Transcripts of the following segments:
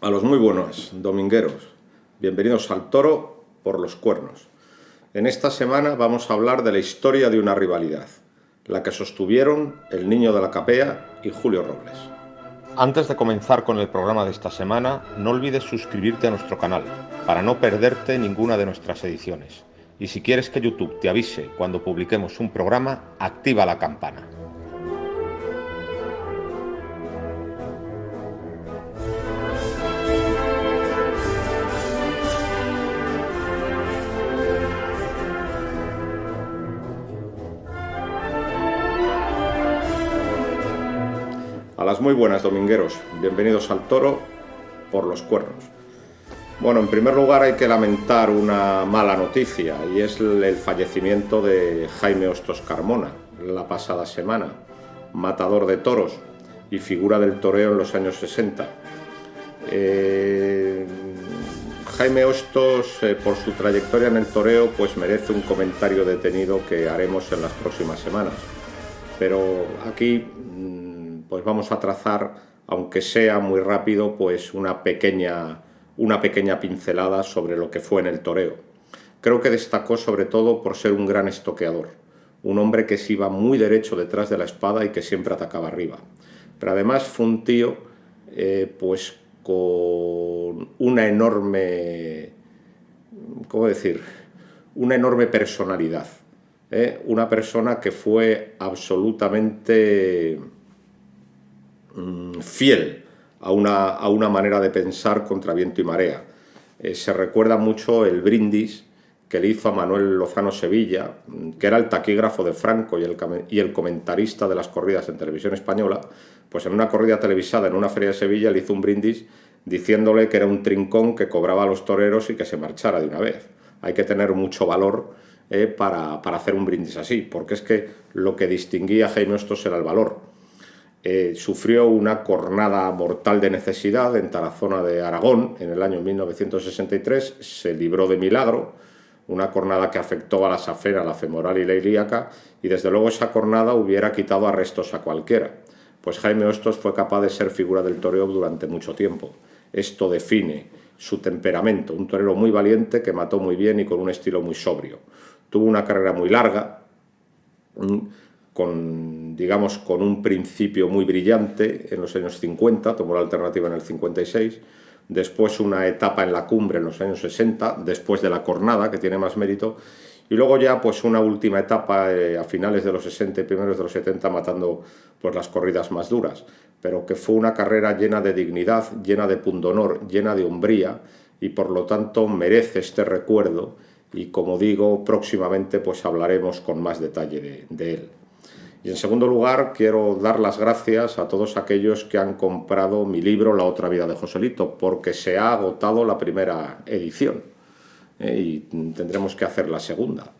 A los muy buenos domingueros, bienvenidos al Toro por los Cuernos. En esta semana vamos a hablar de la historia de una rivalidad, la que sostuvieron el Niño de la Capea y Julio Robles. Antes de comenzar con el programa de esta semana, no olvides suscribirte a nuestro canal para no perderte ninguna de nuestras ediciones. Y si quieres que YouTube te avise cuando publiquemos un programa, activa la campana. A las muy buenas domingueros, bienvenidos al Toro por los Cuernos. Bueno, en primer lugar hay que lamentar una mala noticia y es el fallecimiento de Jaime Hostos Carmona la pasada semana, matador de toros y figura del toreo en los años 60. Jaime Hostos, por su trayectoria en el toreo, pues merece un comentario detenido que haremos en las próximas semanas. Pero aquí pues vamos a trazar, aunque sea muy rápido, pues una pequeña pincelada sobre lo que fue en el toreo. Creo que destacó sobre todo por ser un gran estoqueador, un hombre que se iba muy derecho detrás de la espada y que siempre atacaba arriba. Pero además fue un tío pues con una enorme, ¿cómo decir?, una enorme personalidad. Una persona que fue absolutamente fiel a una manera de pensar contra viento y marea. Se recuerda mucho el brindis que le hizo a Manuel Lozano Sevilla, que era el taquígrafo de Franco y el comentarista de las corridas en televisión española. Pues en una corrida televisada en una feria de Sevilla le hizo un brindis diciéndole que era un trincón que cobraba a los toreros y que se marchara de una vez. Hay que tener mucho valor para hacer un brindis así, porque es que lo que distinguía a Jaime Hostos era el valor. Sufrió una cornada mortal de necesidad en Tarazona de Aragón en el año 1963, se libró de milagro, una cornada que afectó a la safena, la femoral y la ilíaca, y desde luego esa cornada hubiera quitado arrestos a cualquiera. Pues Jaime Hostos fue capaz de ser figura del toreo durante mucho tiempo. Esto define su temperamento, un torero muy valiente que mató muy bien y con un estilo muy sobrio. Tuvo una carrera muy larga, con un principio muy brillante en los años 50, tomó la alternativa en el 56, después una etapa en la cumbre en los años 60, después de la cornada, que tiene más mérito, y luego ya pues una última etapa a finales de los 60 y primeros de los 70, matando pues las corridas más duras, pero que fue una carrera llena de dignidad, llena de pundonor, llena de hombría, y por lo tanto merece este recuerdo, y como digo, próximamente pues hablaremos con más detalle de él. Y en segundo lugar, quiero dar las gracias a todos aquellos que han comprado mi libro La otra vida de Joselito, porque se ha agotado la primera edición y tendremos que hacer la segunda.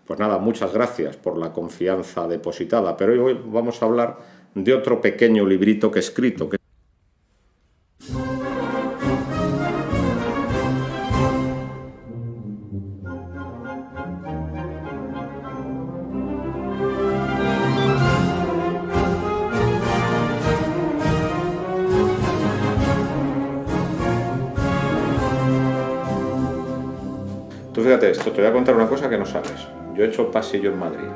Pues nada, muchas gracias por la confianza depositada, pero hoy vamos a hablar de otro pequeño librito que he escrito, Tú fíjate esto, te voy a contar una cosa que no sabes. Yo he hecho pasillo en Madrid.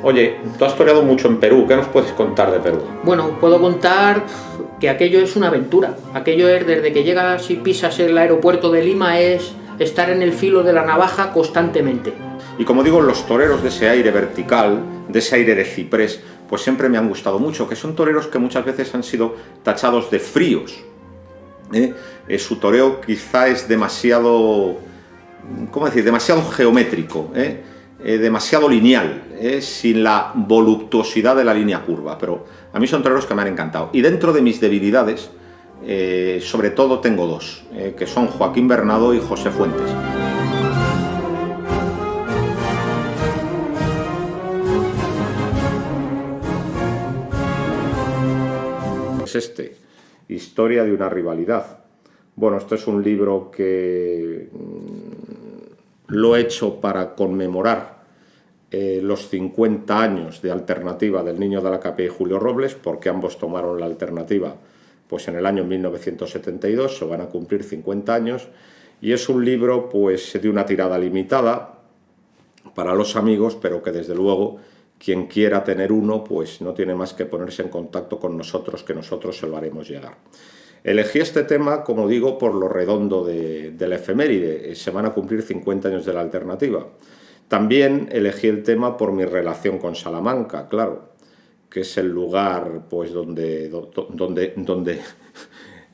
Oye, tú has toreado mucho en Perú, ¿qué nos puedes contar de Perú? Bueno, puedo contar que aquello es una aventura. Aquello es, desde que llegas y pisas el aeropuerto de Lima, es estar en el filo de la navaja constantemente. Y como digo, los toreros de ese aire vertical, de ese aire de ciprés, pues siempre me han gustado mucho, que son toreros que muchas veces han sido tachados de fríos. Su toreo quizá es demasiado, ¿cómo decir?, demasiado geométrico, demasiado lineal, sin la voluptuosidad de la línea curva, pero a mí son toreros que me han encantado. Y dentro de mis debilidades, sobre todo tengo dos, que son Joaquín Bernado y José Fuentes. Pues Historia de una rivalidad. Bueno, esto es un libro que lo he hecho para conmemorar los 50 años de alternativa del Niño de la Capea y Julio Robles, porque ambos tomaron la alternativa pues en el año 1972 se van a cumplir 50 años, y es un libro pues de una tirada limitada para los amigos, pero que desde luego quien quiera tener uno pues no tiene más que ponerse en contacto con nosotros, que nosotros se lo haremos llegar. Elegí este tema, como digo, por lo redondo de la efeméride. Se van a cumplir 50 años de la alternativa. También elegí el tema por mi relación con Salamanca, claro, que es el lugar pues donde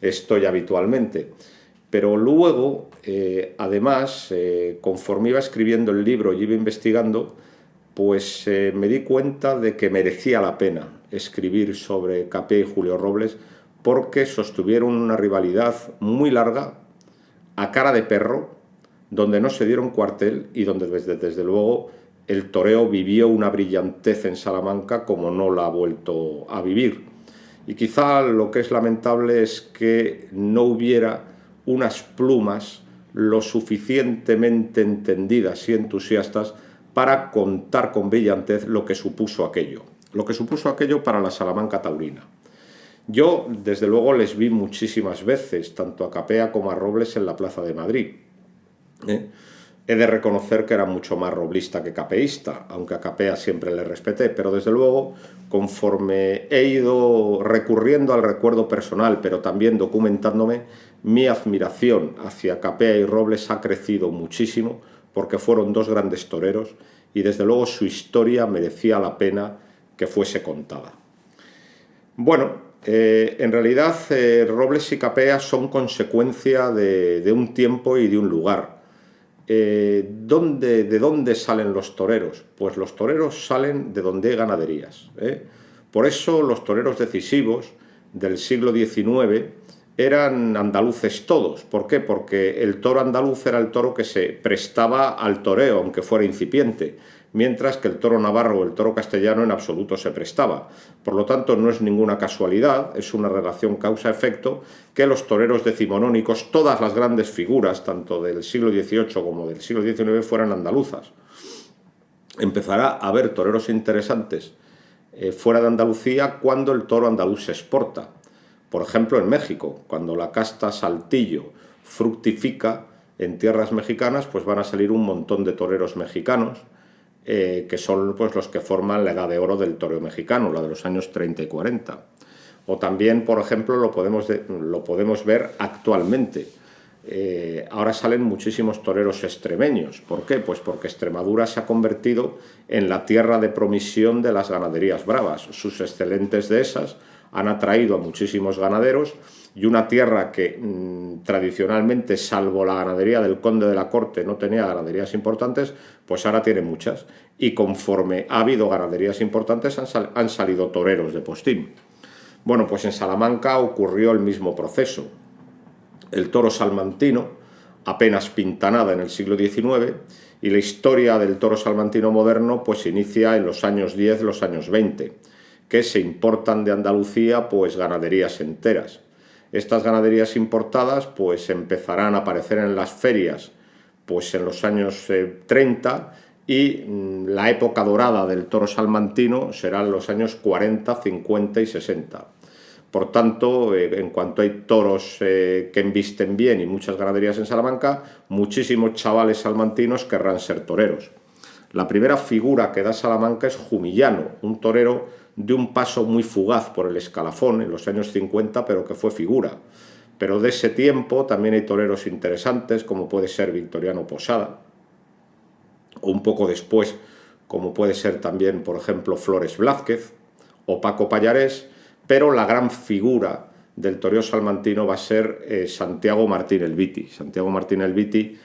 estoy habitualmente. Pero luego, además, conforme iba escribiendo el libro y iba investigando, pues me di cuenta de que merecía la pena escribir sobre Capea y Julio Robles, porque sostuvieron una rivalidad muy larga, a cara de perro, donde no se dieron cuartel y donde desde luego el toreo vivió una brillantez en Salamanca como no la ha vuelto a vivir. Y quizá lo que es lamentable es que no hubiera unas plumas lo suficientemente entendidas y entusiastas para contar con brillantez lo que supuso aquello para la Salamanca taurina. Yo, desde luego, les vi muchísimas veces, tanto a Capea como a Robles, en la Plaza de Madrid. He de reconocer que era mucho más roblista que capeísta, aunque a Capea siempre le respeté, pero desde luego, conforme he ido recurriendo al recuerdo personal, pero también documentándome, mi admiración hacia Capea y Robles ha crecido muchísimo, porque fueron dos grandes toreros y desde luego su historia merecía la pena que fuese contada. Bueno, en realidad Robles y Capea son consecuencia de un tiempo y de un lugar. ¿De dónde salen los toreros? Pues los toreros salen de donde hay ganaderías. Por eso los toreros decisivos del siglo XIX eran andaluces todos. ¿Por qué? Porque el toro andaluz era el toro que se prestaba al toreo, aunque fuera incipiente, mientras que el toro navarro o el toro castellano en absoluto se prestaba. Por lo tanto, no es ninguna casualidad, es una relación causa-efecto, que los toreros decimonónicos, todas las grandes figuras, tanto del siglo XVIII como del siglo XIX, fueran andaluzas. Empezará a haber toreros interesantes fuera de Andalucía cuando el toro andaluz se exporta. Por ejemplo, en México, cuando la casta Saltillo fructifica en tierras mexicanas, pues van a salir un montón de toreros mexicanos, que son pues los que forman la edad de oro del toreo mexicano, la de los años 30 y 40. O también, por ejemplo, lo podemos ver actualmente. Ahora salen muchísimos toreros extremeños. ¿Por qué? Pues porque Extremadura se ha convertido en la tierra de promisión de las ganaderías bravas. Sus excelentes dehesas han atraído a muchísimos ganaderos, y una tierra que tradicionalmente, salvo la ganadería del conde de la corte, no tenía ganaderías importantes, pues ahora tiene muchas. Y conforme ha habido ganaderías importantes, han salido toreros de postín. Bueno, pues en Salamanca ocurrió el mismo proceso. El toro salmantino apenas pinta nada en el siglo XIX, y la historia del toro salmantino moderno pues inicia en los años 10, los años 20, que se importan de Andalucía pues ganaderías enteras. Estas ganaderías importadas pues empezarán a aparecer en las ferias pues en los años 30, y la época dorada del toro salmantino será en los años 40, 50 y 60. Por tanto, en cuanto hay toros que embisten bien y muchas ganaderías en Salamanca, muchísimos chavales salmantinos querrán ser toreros. La primera figura que da Salamanca es Jumillano, un torero de un paso muy fugaz por el escalafón en los años 50, pero que fue figura. Pero de ese tiempo también hay toreros interesantes, como puede ser Victoriano Posada, o un poco después, como puede ser también, por ejemplo, Flores Blázquez o Paco Pallarés, pero la gran figura del toreo salmantino va a ser Santiago Martín el Viti. Santiago Martín el Viti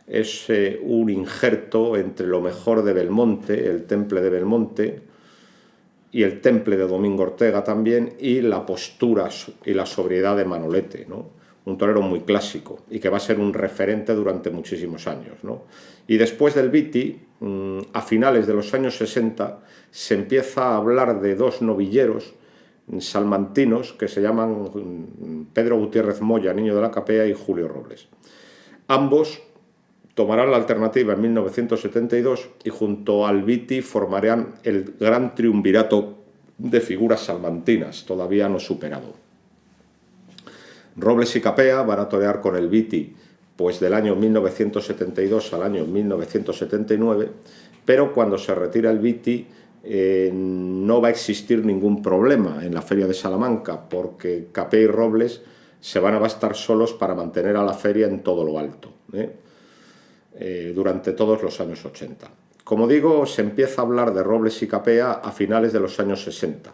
es un injerto entre lo mejor de Belmonte, el temple de Belmonte, y el temple de Domingo Ortega también, y la postura y la sobriedad de Manolete, ¿no? Un torero muy clásico y que va a ser un referente durante muchísimos años, ¿no? Y después del Viti, a finales de los años 60, se empieza a hablar de dos novilleros salmantinos que se llaman Pedro Gutiérrez Moya, Niño de la Capea, y Julio Robles. Ambos tomarán la alternativa en 1972 y junto al Viti formarán el gran triunvirato de figuras salmantinas, todavía no superado. Robles y Capea van a torear con el Viti pues del año 1972 al año 1979, pero cuando se retira el Viti no va a existir ningún problema en la feria de Salamanca, porque Capea y Robles se van a bastar solos para mantener a la feria en todo lo alto, durante todos los años 80. Como digo, se empieza a hablar de Robles y Capea a finales de los años 60.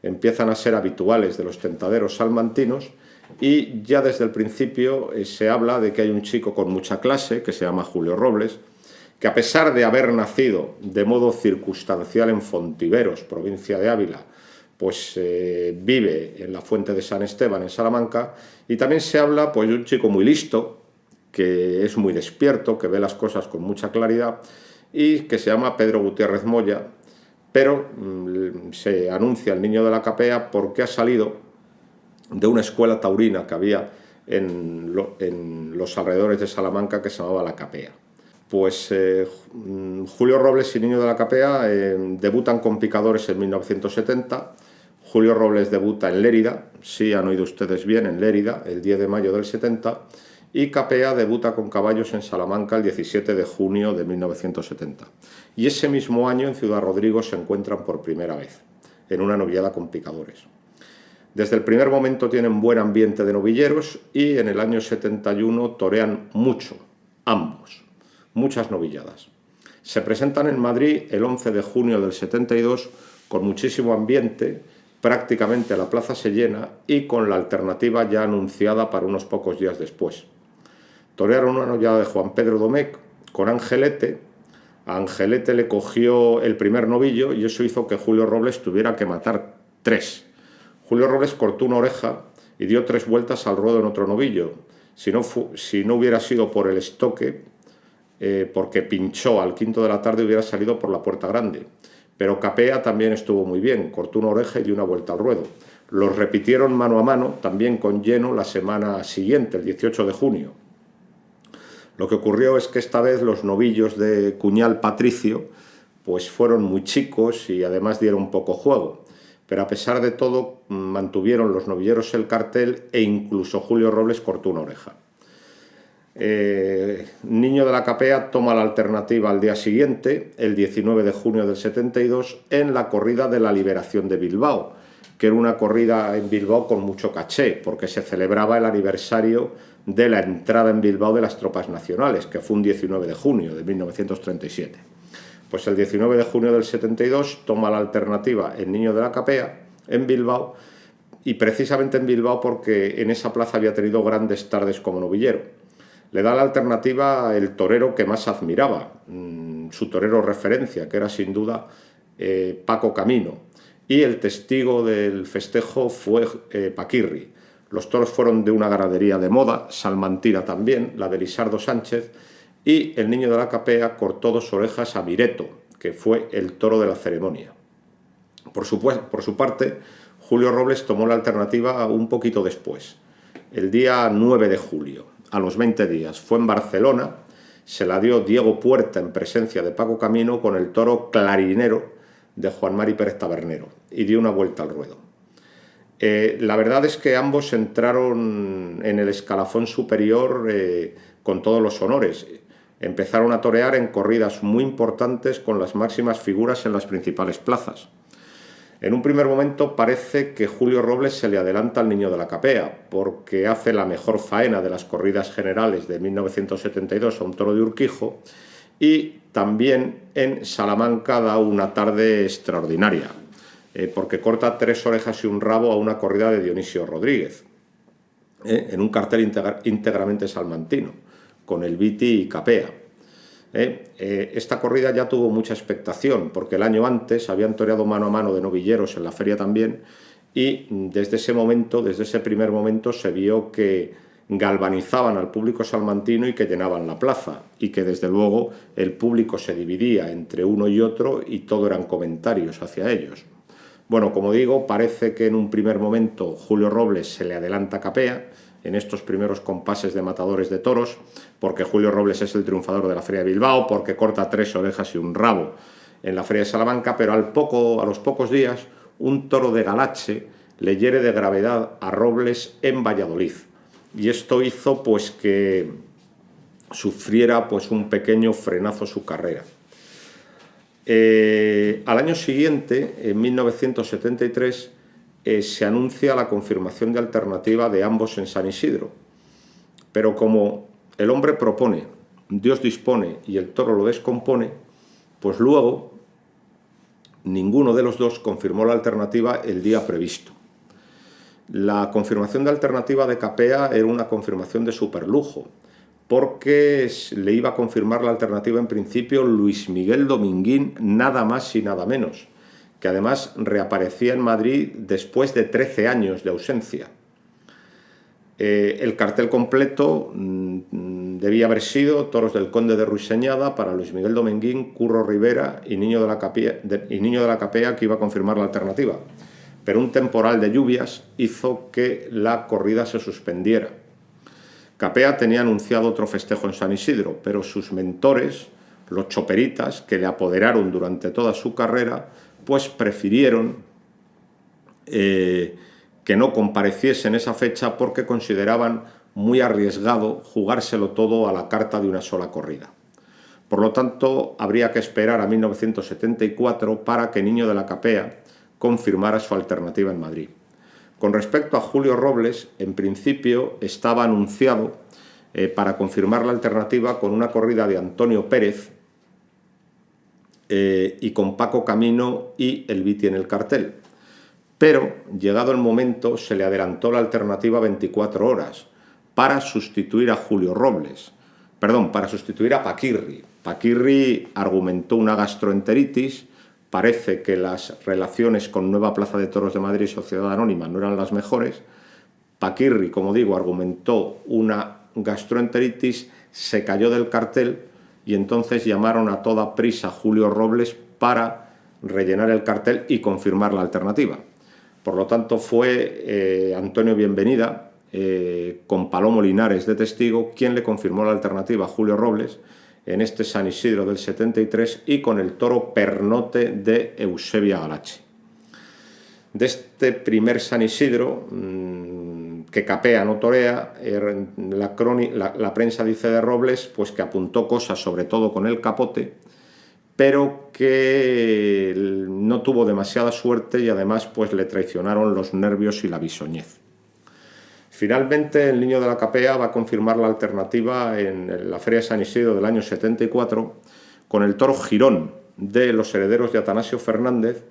Empiezan a ser habituales de los tentaderos salmantinos y ya desde el principio se habla de que hay un chico con mucha clase que se llama Julio Robles, que a pesar de haber nacido de modo circunstancial en Fontiveros, provincia de Ávila, pues vive en la Fuente de San Esteban, en Salamanca, y también se habla pues, de un chico muy listo, que es muy despierto, que ve las cosas con mucha claridad, y que se llama Pedro Gutiérrez Moya, pero se anuncia el niño de la Capea porque ha salido de una escuela taurina que había en los alrededores de Salamanca que se llamaba La Capea. Pues Julio Robles y Niño de la Capea debutan con picadores en 1970. Julio Robles debuta en Lérida, sí han oído ustedes bien, en Lérida, el 10 de mayo del 70, y Capea debuta con caballos en Salamanca el 17 de junio de 1970. Y ese mismo año en Ciudad Rodrigo se encuentran por primera vez, en una novillada con picadores. Desde el primer momento tienen buen ambiente de novilleros y en el año 71 torean mucho, ambos. Muchas novilladas. Se presentan en Madrid el 11 de junio del 72 con muchísimo ambiente, prácticamente la plaza se llena y con la alternativa ya anunciada para unos pocos días después. Torearon una novillada de Juan Pedro Domecq con Angelete. A Angelete le cogió el primer novillo y eso hizo que Julio Robles tuviera que matar 3. Julio Robles cortó una oreja y dio 3 vueltas al ruedo en otro novillo. Si no hubiera sido por el estoque, porque pinchó al quinto de la tarde, hubiera salido por la puerta grande. Pero Capea también estuvo muy bien, cortó una oreja y dio una vuelta al ruedo. Los repitieron mano a mano, también con lleno, la semana siguiente, el 18 de junio. Lo que ocurrió es que esta vez los novillos de Cuñal Patricio pues fueron muy chicos y además dieron poco juego. Pero a pesar de todo mantuvieron los novilleros el cartel e incluso Julio Robles cortó una oreja. Niño de la Capea toma la alternativa al día siguiente, el 19 de junio del 72, en la corrida de la Liberación de Bilbao, que era una corrida en Bilbao con mucho caché, porque se celebraba el aniversario de la entrada en Bilbao de las tropas nacionales, que fue un 19 de junio de 1937. Pues el 19 de junio del 72 toma la alternativa el Niño de la Capea en Bilbao, y precisamente en Bilbao porque en esa plaza había tenido grandes tardes como novillero. Le da la alternativa el torero que más admiraba, su torero referencia, que era sin duda Paco Camino. Y el testigo del festejo fue Paquirri. Los toros fueron de una ganadería de moda, salmantina también, la de Lisardo Sánchez, y el Niño de la Capea cortó 2 orejas a Mireto, que fue el toro de la ceremonia. Por su parte, Julio Robles tomó la alternativa un poquito después, el día 9 de julio. A los 20 días. Fue en Barcelona, se la dio Diego Puerta en presencia de Paco Camino con el toro Clarinero de Juan Mari Pérez Tabernero y dio una vuelta al ruedo. La verdad es que ambos entraron en el escalafón superior con todos los honores. Empezaron a torear en corridas muy importantes con las máximas figuras en las principales plazas. En un primer momento parece que Julio Robles se le adelanta al Niño de la Capea, porque hace la mejor faena de las corridas generales de 1972 a un toro de Urquijo, y también en Salamanca da una tarde extraordinaria, porque corta 3 orejas y un rabo a una corrida de Dionisio Rodríguez, en un cartel íntegramente salmantino, con el Viti y Capea. Esta corrida ya tuvo mucha expectación porque el año antes habían toreado mano a mano de novilleros en la feria también y desde ese primer momento se vio que galvanizaban al público salmantino y que llenaban la plaza y que desde luego el público se dividía entre uno y otro y todo eran comentarios hacia ellos. Bueno, como digo, parece que en un primer momento Julio Robles se le adelanta a Capea en estos primeros compases de matadores de toros, porque Julio Robles es el triunfador de la Feria de Bilbao, porque corta 3 orejas y un rabo en la Feria de Salamanca, pero a los pocos días un toro de Galache le hiere de gravedad a Robles en Valladolid. Y esto hizo pues que sufriera pues un pequeño frenazo su carrera. Al año siguiente, en 1973, se anuncia la confirmación de alternativa de ambos en San Isidro. Pero como el hombre propone, Dios dispone y el toro lo descompone, pues luego ninguno de los dos confirmó la alternativa el día previsto. La confirmación de alternativa de Capea era una confirmación de superlujo, porque le iba a confirmar la alternativa en principio Luis Miguel Dominguín, nada más y nada menos, que además reaparecía en Madrid después de 13 años de ausencia. El cartel completo debía haber sido Toros del Conde de Ruiseñada para Luis Miguel Dominguín, Curro Rivera y Niño de la Capea, que iba a confirmar la alternativa. Pero un temporal de lluvias hizo que la corrida se suspendiera. Capea tenía anunciado otro festejo en San Isidro, pero sus mentores, los choperitas, que le apoderaron durante toda su carrera, pues prefirieron que no compareciese en esa fecha porque consideraban muy arriesgado jugárselo todo a la carta de una sola corrida. Por lo tanto, habría que esperar a 1974 para que Niño de la Capea confirmara su alternativa en Madrid. Con respecto a Julio Robles, en principio estaba anunciado para confirmar la alternativa con una corrida de Antonio Pérez y con Paco Camino y El Viti en el cartel. Pero, llegado el momento, se le adelantó la alternativa 24 horas para sustituir a Julio Robles. Para sustituir a Paquirri. Paquirri argumentó una gastroenteritis. Parece que las relaciones con Nueva Plaza de Toros de Madrid y Sociedad Anónima no eran las mejores. Paquirri, como digo, argumentó una gastroenteritis, se cayó del cartel y entonces llamaron a toda prisa a Julio Robles para rellenar el cartel y confirmar la alternativa. Por lo tanto, fue Antonio Bienvenida, con Palomo Linares de testigo, quien le confirmó la alternativa a Julio Robles en este San Isidro del 73 y con el toro Pernote de Eusebia Galachi. De este primer San Isidro, que Capea no torea, la prensa dice de Robles pues que apuntó cosas, sobre todo con el capote, pero que no tuvo demasiada suerte y además pues le traicionaron los nervios y la bisoñez. Finalmente, el Niño de la Capea va a confirmar la alternativa en la Feria de San Isidro del año 74 con el toro Girón de los herederos de Atanasio Fernández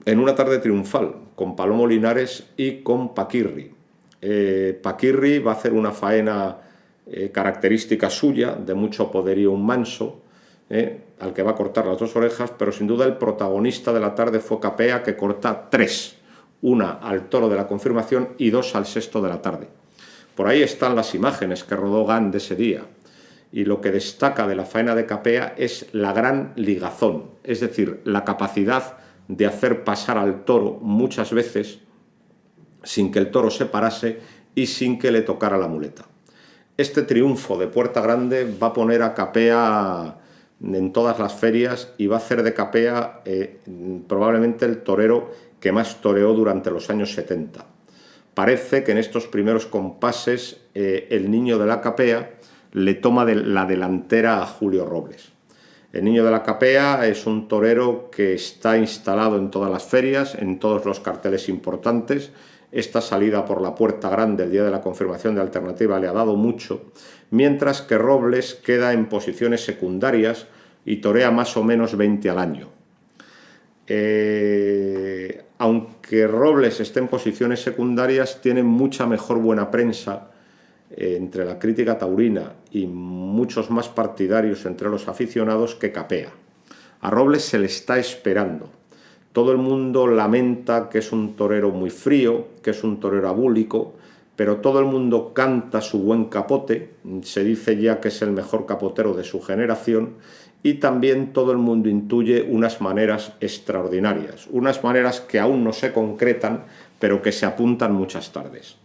en una tarde triunfal con Palomo Linares y con Paquirri. Paquirri va a hacer una faena característica suya, de mucho poderío, un manso, al que va a cortar las dos orejas, pero sin duda el protagonista de la tarde fue Capea, que corta 3, una al toro de la confirmación y 2 al sexto de la tarde. Por ahí están las imágenes que rodó Gant de ese día, y lo que destaca de la faena de Capea es la gran ligazón, es decir, la capacidad de hacer pasar al toro muchas veces sin que el toro se parase y sin que le tocara la muleta. Este triunfo de Puerta Grande va a poner a Capea en todas las ferias y va a hacer de Capea probablemente el torero que más toreó durante los años 70. Parece que en estos primeros compases el Niño de la Capea le toma la delantera a Julio Robles. El Niño de la Capea es un torero que está instalado en todas las ferias, en todos los carteles importantes. Esta salida por la Puerta Grande el día de la confirmación de alternativa le ha dado mucho, mientras que Robles queda en posiciones secundarias y torea más o menos 20 al año. Aunque Robles esté en posiciones secundarias, tiene mucha mejor buena prensa entre la crítica taurina y muchos más partidarios entre los aficionados que Capea. A Robles se le está esperando. Todo el mundo lamenta que es un torero muy frío, que es un torero abúlico, pero todo el mundo canta su buen capote, se dice ya que es el mejor capotero de su generación, y también todo el mundo intuye unas maneras extraordinarias, unas maneras que aún no se concretan, pero que se apuntan muchas tardes.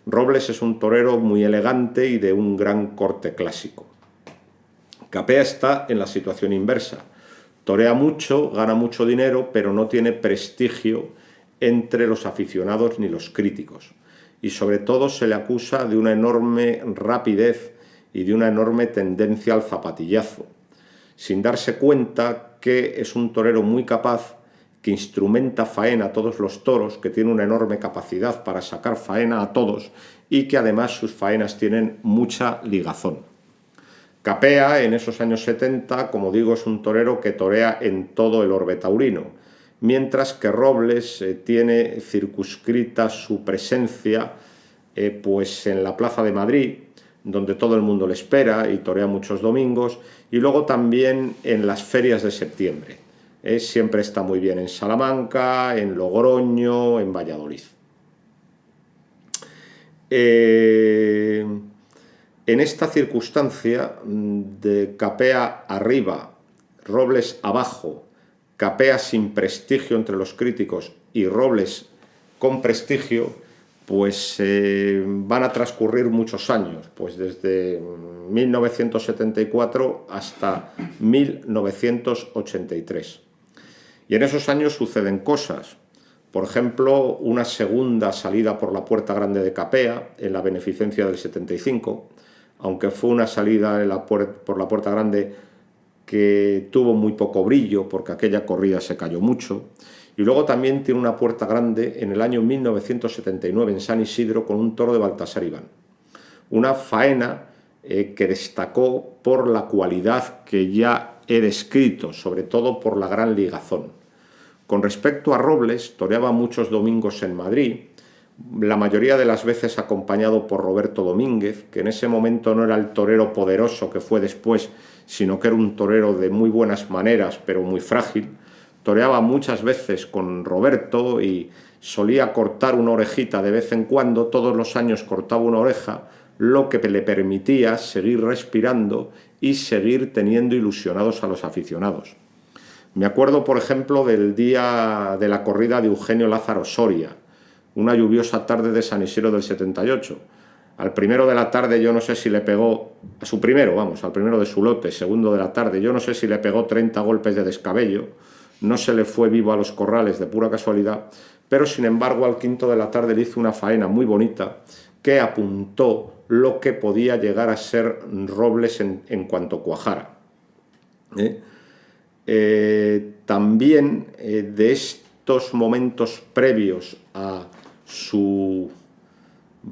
Robles es un torero muy elegante y de un gran corte clásico. Capea está en la situación inversa. Torea mucho, gana mucho dinero, pero no tiene prestigio entre los aficionados ni los críticos. Y sobre todo se le acusa de una enorme rapidez y de una enorme tendencia al zapatillazo, sin darse cuenta que es un torero muy capaz, que instrumenta faena a todos los toros, que tiene una enorme capacidad para sacar faena a todos y que además sus faenas tienen mucha ligazón. Capea, en esos años 70, como digo, es un torero que torea en todo el orbe taurino, mientras que Robles tiene circunscrita su presencia pues en la Plaza de Madrid, donde todo el mundo le espera y torea muchos domingos, y luego también en las ferias de septiembre. Siempre está muy bien en Salamanca, en Logroño, en Valladolid. En esta circunstancia de Capea arriba, Robles abajo, Capea sin prestigio entre los críticos y Robles con prestigio, pues van a transcurrir muchos años, pues desde 1974 hasta 1983. Y en esos años suceden cosas. Por ejemplo, una segunda salida por la Puerta Grande de Capea en la beneficencia del 75, aunque fue una salida por la Puerta Grande que tuvo muy poco brillo porque aquella corrida se cayó mucho. Y luego también tiene una Puerta Grande en el año 1979 en San Isidro con un toro de Baltasar Iván. Una faena que destacó por la cualidad que ya he descrito, sobre todo por la gran ligazón. Con respecto a Robles, toreaba muchos domingos en Madrid, la mayoría de las veces acompañado por Roberto Domínguez, que en ese momento no era el torero poderoso que fue después, sino que era un torero de muy buenas maneras, pero muy frágil. Toreaba muchas veces con Roberto y solía cortar una orejita de vez en cuando, todos los años cortaba una oreja, lo que le permitía seguir respirando y seguir teniendo ilusionados a los aficionados. Me acuerdo, por ejemplo, del día de la corrida de Eugenio Lázaro Soria, una lluviosa tarde de San Isidro del 78. Al primero de la tarde yo no sé si le pegó, al primero de su lote, segundo de la tarde, yo no sé si le pegó 30 golpes de descabello, no se le fue vivo a los corrales de pura casualidad, pero sin embargo al quinto de la tarde le hizo una faena muy bonita que apuntó lo que podía llegar a ser Robles en cuanto cuajara. También de estos momentos previos a su,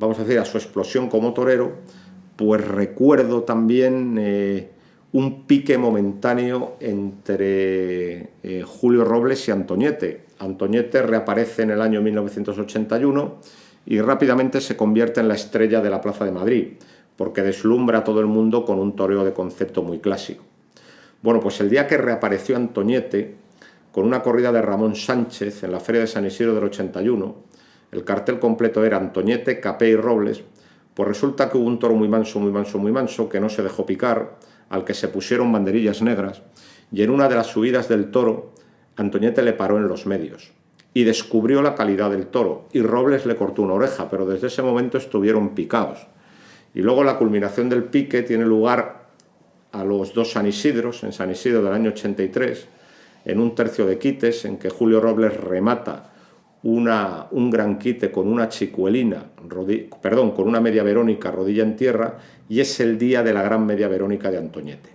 a su explosión como torero, pues recuerdo también un pique momentáneo entre Julio Robles y Antoñete. Antoñete reaparece en el año 1981 y rápidamente se convierte en la estrella de la Plaza de Madrid, porque deslumbra a todo el mundo con un toreo de concepto muy clásico. Bueno, pues el día que reapareció Antoñete, con una corrida de Ramón Sánchez en la Feria de San Isidro del 81, el cartel completo era Antoñete, Capea y Robles, pues resulta que hubo un toro muy manso, que no se dejó picar, al que se pusieron banderillas negras, y en una de las subidas del toro, Antoñete le paró en los medios y descubrió la calidad del toro, y Robles le cortó una oreja, pero desde ese momento estuvieron picados. Y luego la culminación del pique tiene lugar a los dos San Isidros, en San Isidro del año 83, en un tercio de quites, en que Julio Robles remata un gran quite con una chicuelina, con una media verónica rodilla en tierra, y es el día de la gran media verónica de Antoñete.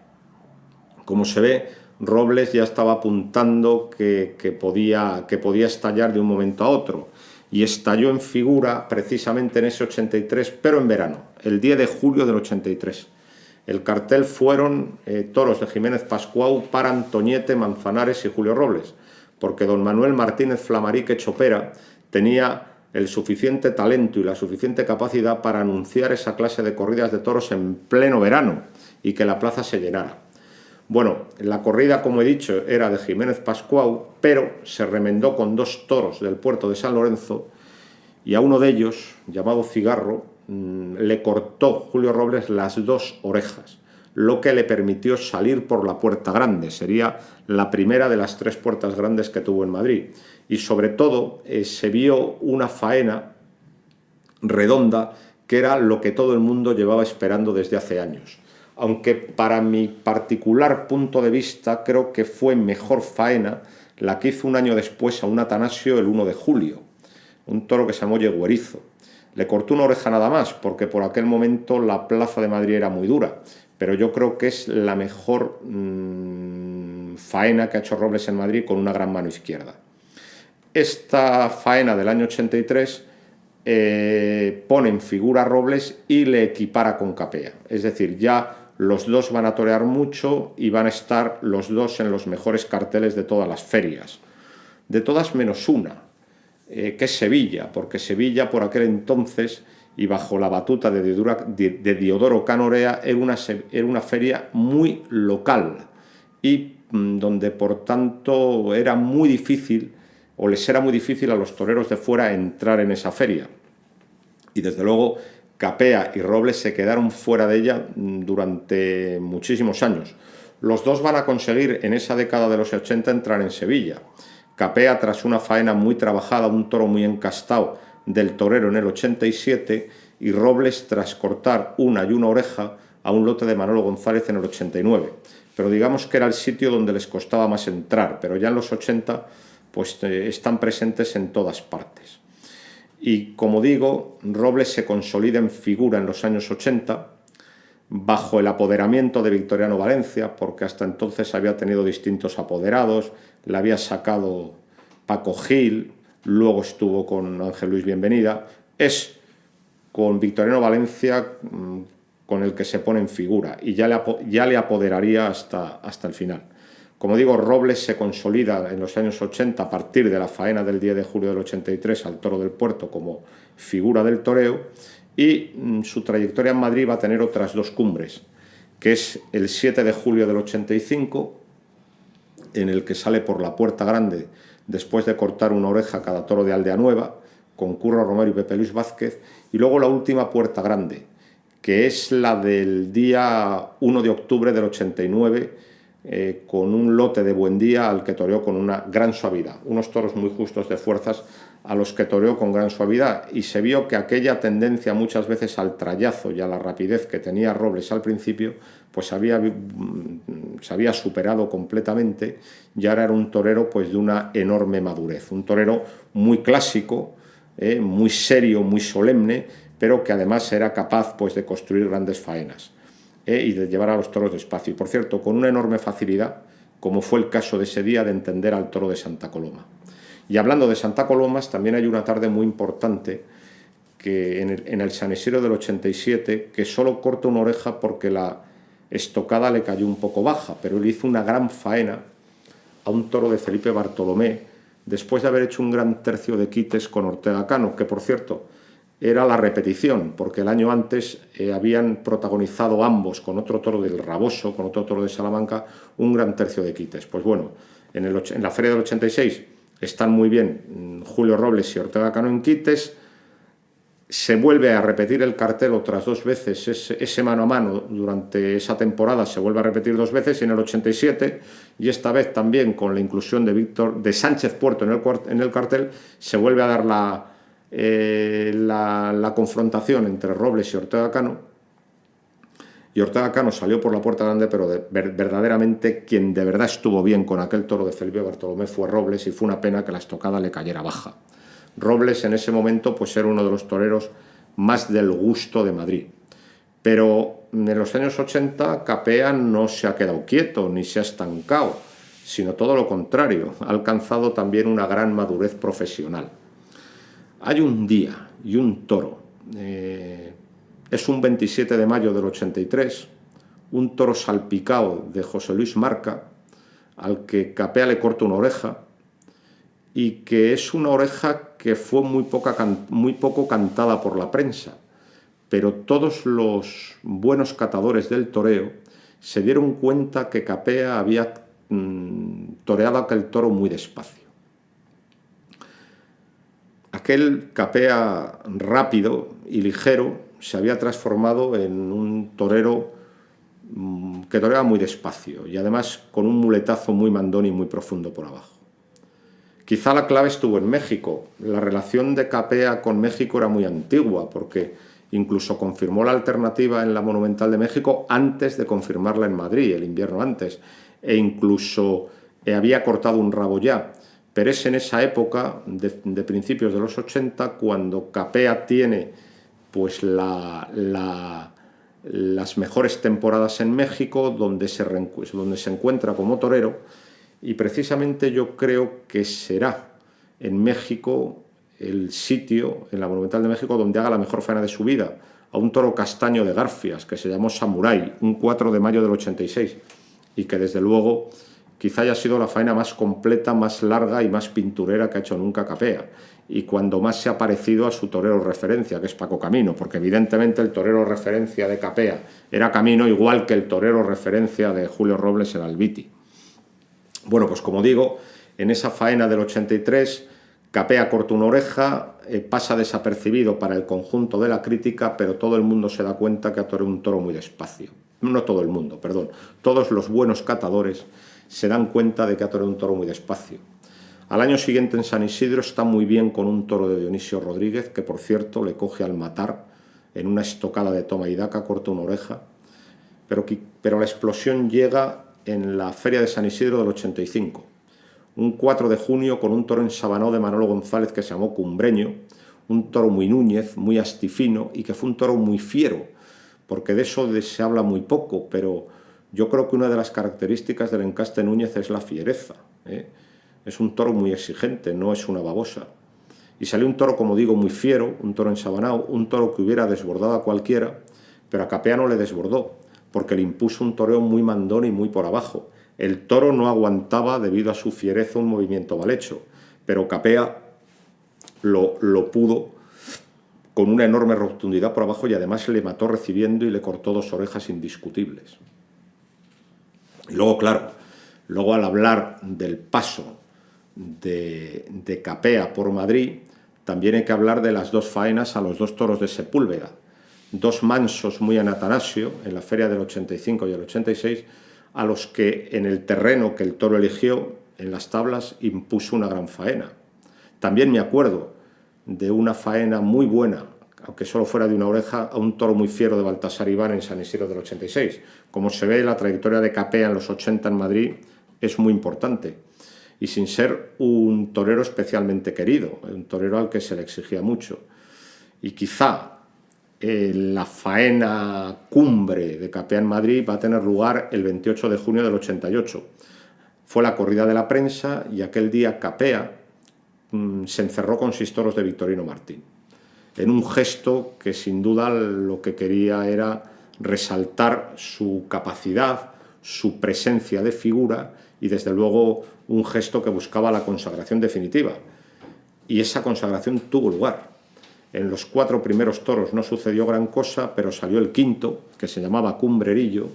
Como se ve, Robles ya estaba apuntando que podía estallar de un momento a otro, y estalló en figura precisamente en ese 83, pero en verano, el 10 de julio del 83. El cartel fueron toros de Jiménez Pascual para Antoñete, Manzanares y Julio Robles, porque don Manuel Martínez Flamarique Chopera tenía el suficiente talento y la suficiente capacidad para anunciar esa clase de corridas de toros en pleno verano y que la plaza se llenara. Bueno, la corrida, como he dicho, era de Jiménez Pascual, pero se remendó con dos toros del puerto de San Lorenzo y a uno de ellos, llamado Cigarro, le cortó Julio Robles las dos orejas, lo que le permitió salir por la Puerta Grande. Sería la primera de las tres puertas grandes que tuvo en Madrid. Y sobre todo se vio una faena redonda que era lo que todo el mundo llevaba esperando desde hace años. Aunque para mi particular punto de vista creo que fue mejor faena la que hizo un año después a un Atanasio el 1 de julio, un toro que se llamó Yeguerizo. Le cortó una oreja nada más, porque por aquel momento la plaza de Madrid era muy dura, pero yo creo que es la mejor faena que ha hecho Robles en Madrid con una gran mano izquierda. Esta faena del año 83 pone en figura a Robles y le equipara con Capea, es decir, ya los dos van a torear mucho y van a estar los dos en los mejores carteles de todas las ferias, de todas menos una, que es Sevilla, porque Sevilla por aquel entonces y bajo la batuta de Diodoro Canorea era una feria muy local y donde por tanto era muy difícil, o les era muy difícil a los toreros de fuera entrar en esa feria. Y desde luego Capea y Robles se quedaron fuera de ella durante muchísimos años. Los dos van a conseguir en esa década de los 80 entrar en Sevilla. Capea, tras una faena muy trabajada, un toro muy encastado del torero en el 87, y Robles tras cortar una y una oreja a un lote de Manolo González en el 89. Pero digamos que era el sitio donde les costaba más entrar, pero ya en los 80 pues están presentes en todas partes. Y como digo, Robles se consolida en figura en los años 80 bajo el apoderamiento de Victoriano Valencia, porque hasta entonces había tenido distintos apoderados, le había sacado Paco Gil, luego estuvo con Ángel Luis Bienvenida. Es con Victoriano Valencia con el que se pone en figura y ya le apoderaría hasta el final. Como digo, Robles se consolida en los años 80 a partir de la faena del 10 de julio del 83 al Toro del Puerto como figura del toreo, y su trayectoria en Madrid va a tener otras dos cumbres, que es el 7 de julio del 85, en el que sale por la Puerta Grande después de cortar una oreja a cada toro de Aldea Nueva, con Curro Romero y Pepe Luis Vázquez, y luego la última Puerta Grande, que es la del día 1 de octubre del 89, con un lote de Buendía al que toreó con una gran suavidad, unos toros muy justos de fuerzas a los que toreó con gran suavidad, y se vio que aquella tendencia muchas veces al trayazo y a la rapidez que tenía Robles al principio pues se había superado completamente, y ahora era un torero pues de una enorme madurez, un torero muy clásico, muy serio, muy solemne, pero que además era capaz pues de construir grandes faenas y de llevar a los toros despacio, y por cierto con una enorme facilidad, como fue el caso de ese día, de entender al toro de Santa Coloma. Y hablando de Santa Colomas, también hay una tarde muy importante que en el San Isidro del 87, que solo corta una oreja porque la estocada le cayó un poco baja, pero él hizo una gran faena a un toro de Felipe Bartolomé, después de haber hecho un gran tercio de quites con Ortega Cano, que por cierto era la repetición, porque el año antes habían protagonizado ambos con otro toro del Raboso, con otro toro de Salamanca, un gran tercio de quites. Pues bueno, en la feria del 86 están muy bien Julio Robles y Ortega Cano en quites. Se vuelve a repetir el cartel otras dos veces, ese mano a mano durante esa temporada se vuelve a repetir dos veces, y en el 87, y esta vez también con la inclusión de Sánchez Puerto en el cartel, se vuelve a dar la confrontación entre Robles y Ortega Cano, y Ortega Cano salió por la Puerta Grande, pero verdaderamente quien de verdad estuvo bien con aquel toro de Felipe Bartolomé fue Robles, y fue una pena que la estocada le cayera baja. Robles en ese momento pues era uno de los toreros más del gusto de Madrid, pero en los años 80 Capea no se ha quedado quieto ni se ha estancado, sino todo lo contrario, ha alcanzado también una gran madurez profesional. Hay un día y un toro, es un 27 de mayo del 83, un toro salpicado de José Luis Marca, al que Capea le corta una oreja, y que es una oreja que fue muy poco cantada por la prensa, pero todos los buenos catadores del toreo se dieron cuenta que Capea había toreado aquel toro muy despacio. Aquel Capea rápido y ligero se había transformado en un torero que toreaba muy despacio y además con un muletazo muy mandón y muy profundo por abajo. Quizá la clave estuvo en México. La relación de Capea con México era muy antigua, porque incluso confirmó la alternativa en la Monumental de México antes de confirmarla en Madrid, el invierno antes, e incluso había cortado un rabo ya, pero es en esa época, de principios de los 80, cuando Capea tiene pues las mejores temporadas en México, donde se encuentra como torero, y precisamente yo creo que será en México el sitio, en la Monumental de México, donde haga la mejor faena de su vida, a un toro castaño de Garfias, que se llamó Samurai, un 4 de mayo del 86, y que desde luego quizá haya sido la faena más completa, más larga y más pinturera que ha hecho nunca Capea, y cuando más se ha parecido a su torero referencia, que es Paco Camino, porque evidentemente el torero referencia de Capea era Camino, igual que el torero referencia de Julio Robles era Albiti. Bueno, pues como digo, en esa faena del 83, Capea corta una oreja, pasa desapercibido para el conjunto de la crítica, pero todo el mundo se da cuenta que ha toreado un toro muy despacio. No todo el mundo, perdón. Todos los buenos catadores se dan cuenta de que ha toreado un toro muy despacio. Al año siguiente en San Isidro está muy bien con un toro de Dionisio Rodríguez, que por cierto le coge al matar en una estocada de toma y daca, corta una oreja, pero la explosión llega en la Feria de San Isidro del 85. Un 4 de junio con un toro en Sabanó de Manolo González que se llamó Cumbreño, un toro muy Núñez, muy astifino y que fue un toro muy fiero, porque de eso se habla muy poco, pero yo creo que una de las características del encaste Núñez es la fiereza, Es un toro muy exigente, no es una babosa. Y salió un toro, como digo, muy fiero, un toro ensabanado, un toro que hubiera desbordado a cualquiera, pero a Capea no le desbordó, porque le impuso un toreo muy mandón y muy por abajo. El toro no aguantaba, debido a su fiereza, un movimiento mal hecho, pero Capea lo pudo con una enorme rotundidad por abajo y además le mató recibiendo y le cortó 2 orejas indiscutibles. Y luego, claro, al hablar del paso de Capea por Madrid, también hay que hablar de las 2 faenas a los 2 toros de Sepúlveda. 2 mansos muy en Atanasio, en la feria del 85 y el 86, a los que en el terreno que el toro eligió, en las tablas, impuso una gran faena. También me acuerdo de una faena muy buena, aunque solo fuera de una oreja, a un toro muy fiero de Baltasar Iván en San Isidro del 86. Como se ve, la trayectoria de Capea en los 80 en Madrid es muy importante, y sin ser un torero especialmente querido, un torero al que se le exigía mucho. Y quizá la faena cumbre de Capea en Madrid va a tener lugar el 28 de junio del 88. Fue la corrida de la prensa y aquel día Capea se encerró con 6 toros de Victorino Martín, en un gesto que sin duda lo que quería era resaltar su capacidad, su presencia de figura y desde luego un gesto que buscaba la consagración definitiva. Y esa consagración tuvo lugar. En los 4 primeros toros no sucedió gran cosa, pero salió el quinto, que se llamaba Cumbrerillo,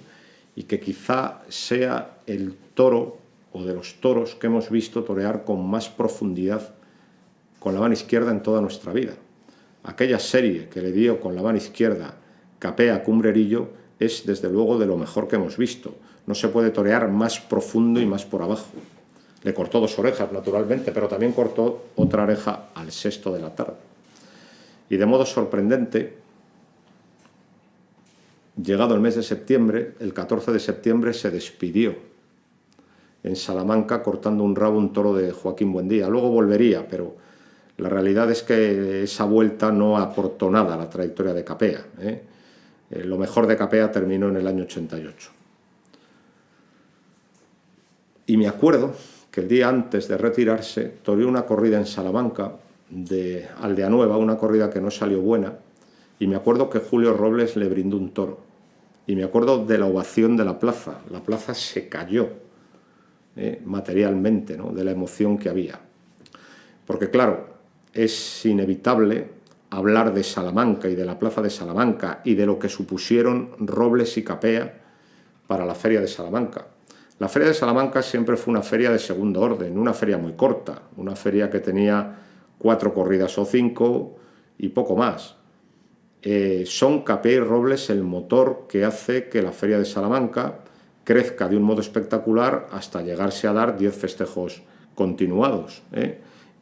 y que quizá sea el toro o de los toros que hemos visto torear con más profundidad con la mano izquierda en toda nuestra vida. Aquella serie que le dio con la mano izquierda Capea Cumbrerillo es desde luego de lo mejor que hemos visto. No se puede torear más profundo y más por abajo. Le cortó 2 orejas, naturalmente, pero también cortó otra oreja al 6 de la tarde. Y de modo sorprendente, llegado el mes de septiembre, el 14 de septiembre se despidió en Salamanca cortando un rabo un toro de Joaquín Buendía. Luego volvería, pero la realidad es que esa vuelta no aportó nada a la trayectoria de Capea. Lo mejor de Capea terminó en el año 88. Y me acuerdo que el día antes de retirarse toreó una corrida en Salamanca de Aldea Nueva, una corrida que no salió buena, y me acuerdo que Julio Robles le brindó un toro. Y me acuerdo de la ovación de la plaza se cayó materialmente, ¿no?, de la emoción que había. Porque claro, es inevitable hablar de Salamanca y de la plaza de Salamanca y de lo que supusieron Robles y Capea para la feria de Salamanca. La feria de Salamanca siempre fue una feria de segundo orden, una feria muy corta, una feria que tenía 4 corridas o 5 y poco más. Son Capea y Robles el motor que hace que la feria de Salamanca crezca de un modo espectacular hasta llegarse a dar 10 festejos continuados,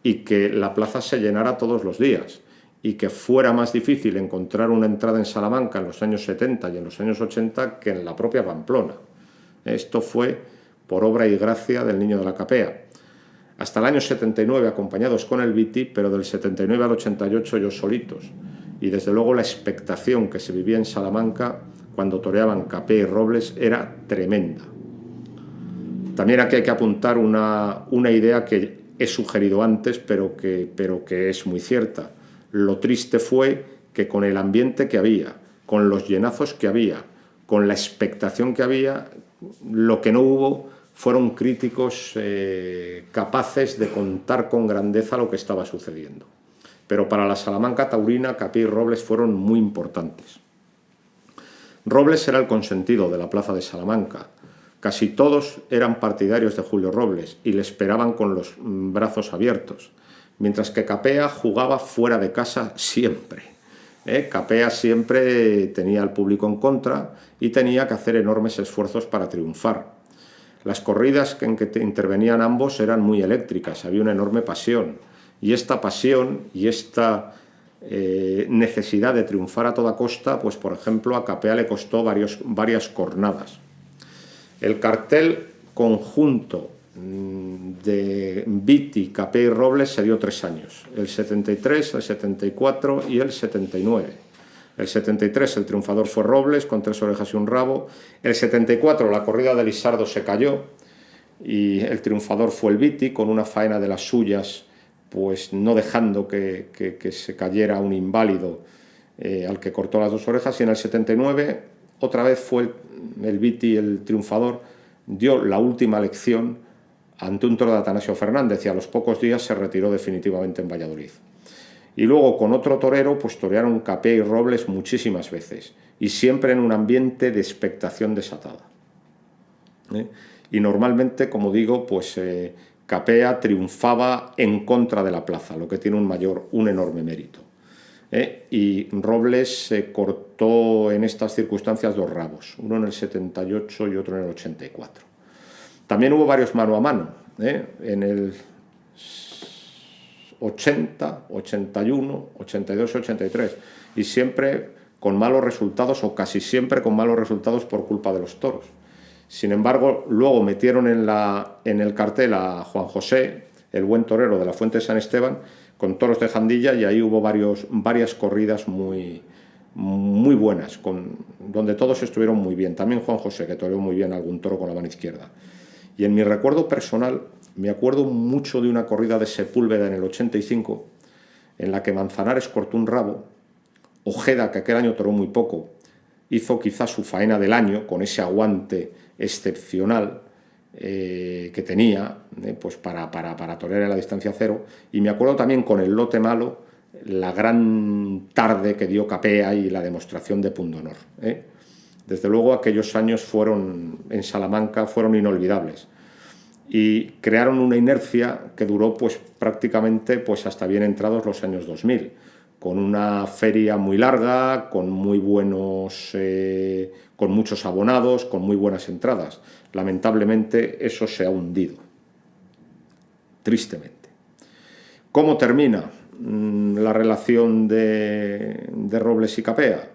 y que la plaza se llenara todos los días y que fuera más difícil encontrar una entrada en Salamanca en los años 70 y en los años 80 que en la propia Pamplona. Esto fue por obra y gracia del Niño de la Capea. Hasta el año 79 acompañados con el Viti, pero del 79 al 88 ellos solitos. Y desde luego la expectación que se vivía en Salamanca cuando toreaban Capea y Robles era tremenda. También aquí hay que apuntar una idea que he sugerido antes, pero que es muy cierta. Lo triste fue que con el ambiente que había, con los llenazos que había, con la expectación que había, lo que no hubo fueron críticos capaces de contar con grandeza lo que estaba sucediendo. Pero para la Salamanca taurina, Capea y Robles fueron muy importantes. Robles era el consentido de la plaza de Salamanca. Casi todos eran partidarios de Julio Robles y le esperaban con los brazos abiertos, mientras que Capea jugaba fuera de casa siempre. Capea siempre tenía al público en contra y tenía que hacer enormes esfuerzos para triunfar. Las corridas en que intervenían ambos eran muy eléctricas, había una enorme pasión, y esta pasión y esta necesidad de triunfar a toda costa, pues por ejemplo a Capea le costó varias cornadas. El cartel conjunto de Viti, Capea y Robles se dio 3 años, el 73, el 74 y el 79. El 73 el triunfador fue Robles con 3 orejas y un rabo. El 74 la corrida de Lisardo se cayó y el triunfador fue el Viti con una faena de las suyas, pues no dejando que se cayera un inválido al que cortó las 2 orejas. Y en el 79 otra vez fue el Viti el triunfador, dio la última lección ante un toro de Atanasio Fernández y a los pocos días se retiró definitivamente en Valladolid. Y luego con otro torero pues torearon Capea y Robles muchísimas veces y siempre en un ambiente de expectación desatada. Y normalmente, como digo, pues Capea triunfaba en contra de la plaza, lo que tiene un enorme mérito. Y Robles se cortó en estas circunstancias 2 rabos, uno en el 78 y otro en el 84. También hubo varios mano a mano, en el 80, 81, 82, 83, y siempre con malos resultados o casi siempre con malos resultados por culpa de los toros. Sin embargo, luego metieron en el cartel a Juan José, el buen torero de la Fuente de San Esteban, con toros de Jandilla, y ahí hubo varias corridas muy buenas, donde todos estuvieron muy bien. También Juan José, que toreó muy bien algún toro con la mano izquierda. Y en mi recuerdo personal, me acuerdo mucho de una corrida de Sepúlveda en el 85, en la que Manzanares cortó un rabo. Ojeda, que aquel año toró muy poco, hizo quizás su faena del año, con ese aguante excepcional que tenía, pues para torear en la distancia cero. Y me acuerdo también con el lote malo, la gran tarde que dio Capea y la demostración de pundonor. Desde luego aquellos años en Salamanca fueron inolvidables y crearon una inercia que duró pues prácticamente pues hasta bien entrados los años 2000, con una feria muy larga, con con muchos abonados, con muy buenas entradas. Lamentablemente eso se ha hundido, tristemente. ¿Cómo termina la relación de Robles y Capea?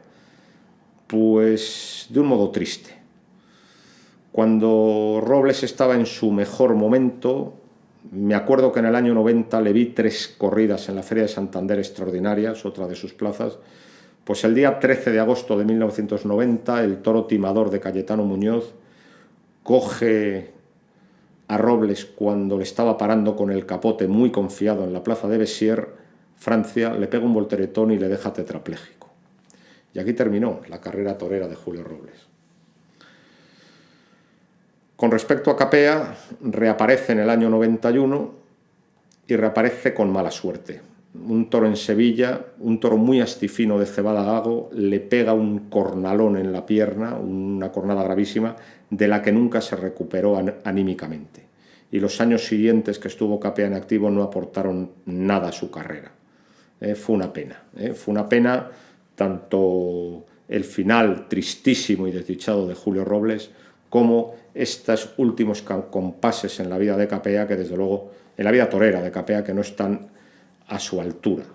Pues de un modo triste. Cuando Robles estaba en su mejor momento, me acuerdo que en el año 90 le vi 3 corridas en la Feria de Santander extraordinarias, otra de sus plazas. Pues el día 13 de agosto de 1990, el toro timador de Cayetano Muñoz coge a Robles cuando le estaba parando con el capote muy confiado en la plaza de Bessières, Francia, le pega un volteretón y le deja tetrapléjico. Y aquí terminó la carrera torera de Julio Robles. Con respecto a Capea, reaparece en el año 91 y reaparece con mala suerte. Un toro en Sevilla, un toro muy astifino de Cebada Gago, le pega un cornalón en la pierna, una cornada gravísima, de la que nunca se recuperó anímicamente. Y los años siguientes que estuvo Capea en activo no aportaron nada a su carrera. Fue una pena tanto el final tristísimo y desdichado de Julio Robles como estos últimos compases en la vida de Capea, que desde luego, en la vida torera de Capea, que no están a su altura.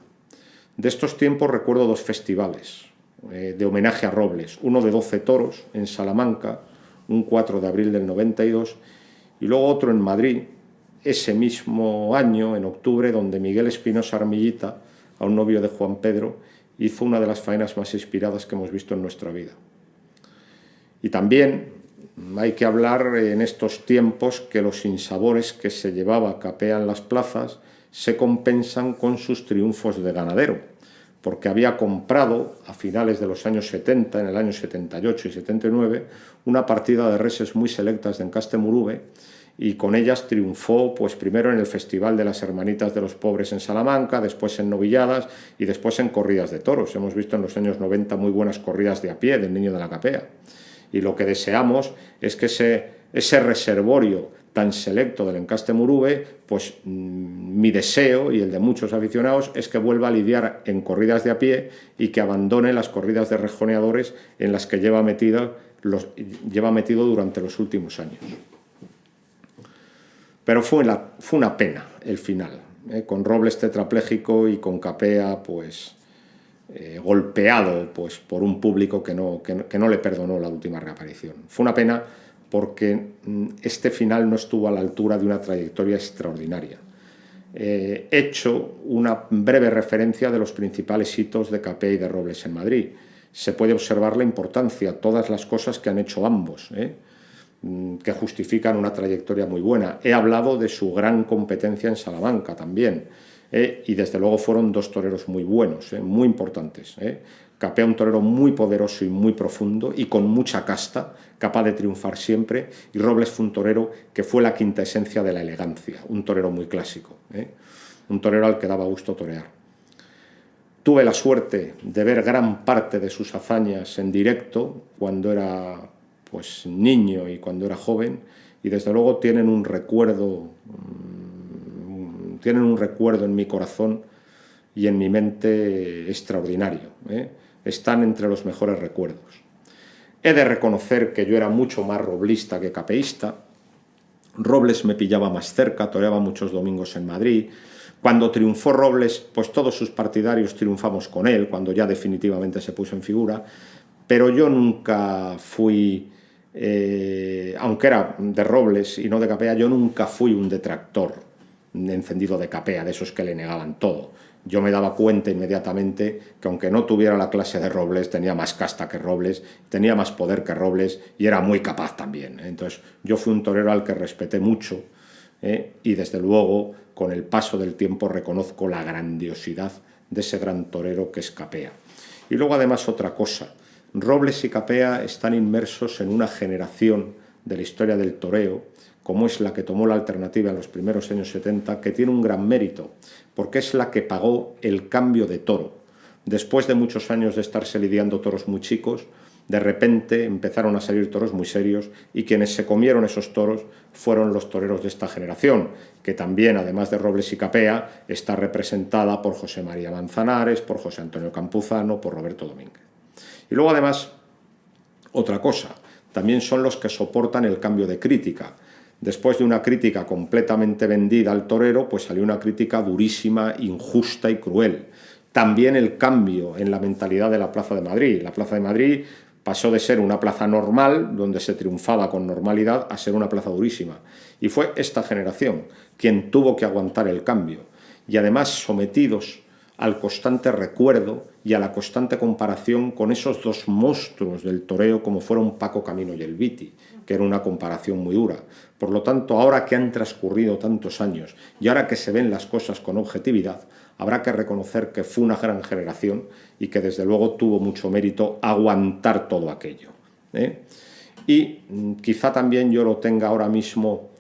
De estos tiempos recuerdo 2 festivales de homenaje a Robles, uno de 12 toros en Salamanca, un 4 de abril del 92, y luego otro en Madrid, ese mismo año, en octubre, donde Miguel Espinosa Armillita, a un novio de Juan Pedro, hizo una de las faenas más inspiradas que hemos visto en nuestra vida. Y también hay que hablar en estos tiempos que los sinsabores que se llevaba Capea en las plazas se compensan con sus triunfos de ganadero, porque había comprado a finales de los años 70, en el año 78 y 79, una partida de reses muy selectas de Encaste Murube, y con ellas triunfó pues primero en el Festival de las Hermanitas de los Pobres en Salamanca, después en novilladas y después en corridas de toros. Hemos visto en los años 90 muy buenas corridas de a pie del Niño de la Capea. Y lo que deseamos es que ese reservorio tan selecto del Encaste Murube, pues mi deseo y el de muchos aficionados es que vuelva a lidiar en corridas de a pie y que abandone las corridas de rejoneadores en las que lleva metido durante los últimos años. Pero fue una pena el final, con Robles tetrapléjico y con Capea pues golpeado pues, por un público que no le perdonó la última reaparición. Fue una pena porque este final no estuvo a la altura de una trayectoria extraordinaria. He hecho una breve referencia de los principales hitos de Capea y de Robles en Madrid. Se puede observar la importancia, todas las cosas que han hecho ambos, que justifican una trayectoria muy buena. He hablado de su gran competencia en Salamanca también, y desde luego fueron dos toreros muy buenos, muy importantes. Capea, un torero muy poderoso y muy profundo y con mucha casta, capaz de triunfar siempre, y Robles fue un torero que fue la quinta esencia de la elegancia, un torero muy clásico, un torero al que daba gusto torear. Tuve la suerte de ver gran parte de sus hazañas en directo cuando era pues niño y cuando era joven, y desde luego tienen un recuerdo en mi corazón y en mi mente extraordinario, están entre los mejores recuerdos. He de reconocer que yo era mucho más roblista que capeísta. Robles me pillaba más cerca, toreaba muchos domingos en Madrid. Cuando triunfó Robles, pues todos sus partidarios triunfamos con él, cuando ya definitivamente se puso en figura, pero yo nunca fui, aunque era de Robles y no de Capea, yo nunca fui un detractor encendido de Capea, de esos que le negaban todo. Yo me daba cuenta inmediatamente que aunque no tuviera la clase de Robles, tenía más casta que Robles, tenía más poder que Robles y era muy capaz también. Entonces yo fui un torero al que respeté mucho, y desde luego con el paso del tiempo reconozco la grandiosidad de ese gran torero que es Capea. Y luego además otra cosa, Robles y Capea están inmersos en una generación de la historia del toreo, como es la que tomó la alternativa en los primeros años 70, que tiene un gran mérito, porque es la que pagó el cambio de toro. Después de muchos años de estarse lidiando toros muy chicos, de repente empezaron a salir toros muy serios y quienes se comieron esos toros fueron los toreros de esta generación, que también, además de Robles y Capea, está representada por José María Manzanares, por José Antonio Campuzano, por Roberto Domínguez. Y luego además, otra cosa, también son los que soportan el cambio de crítica. Después de una crítica completamente vendida al torero, pues salió una crítica durísima, injusta y cruel. También el cambio en la mentalidad de la Plaza de Madrid. La Plaza de Madrid pasó de ser una plaza normal, donde se triunfaba con normalidad, a ser una plaza durísima. Y fue esta generación quien tuvo que aguantar el cambio. Y además sometidos al constante recuerdo y a la constante comparación con esos dos monstruos del toreo como fueron Paco Camino y el Viti, que era una comparación muy dura. Por lo tanto, ahora que han transcurrido tantos años y ahora que se ven las cosas con objetividad, habrá que reconocer que fue una gran generación y que desde luego tuvo mucho mérito aguantar todo aquello. Y quizá también yo lo tenga ahora mismo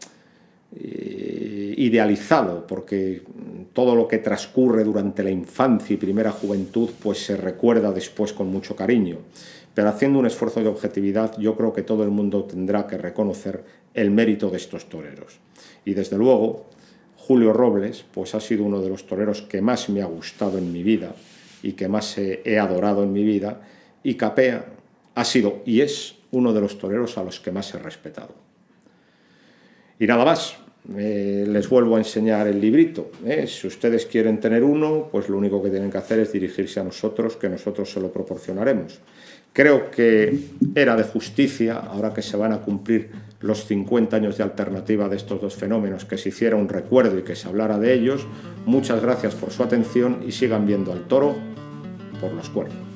idealizado, porque todo lo que transcurre durante la infancia y primera juventud pues se recuerda después con mucho cariño, pero haciendo un esfuerzo de objetividad yo creo que todo el mundo tendrá que reconocer el mérito de estos toreros. Y desde luego Julio Robles pues ha sido uno de los toreros que más me ha gustado en mi vida y que más he adorado en mi vida, y Capea ha sido y es uno de los toreros a los que más he respetado. Y nada más. Les vuelvo a enseñar el librito. Si ustedes quieren tener uno, pues lo único que tienen que hacer es dirigirse a nosotros, que nosotros se lo proporcionaremos. Creo que era de justicia, ahora que se van a cumplir los 50 años de alternativa de estos dos fenómenos, que se hiciera un recuerdo y que se hablara de ellos. Muchas gracias por su atención y sigan viendo al toro por los cuernos.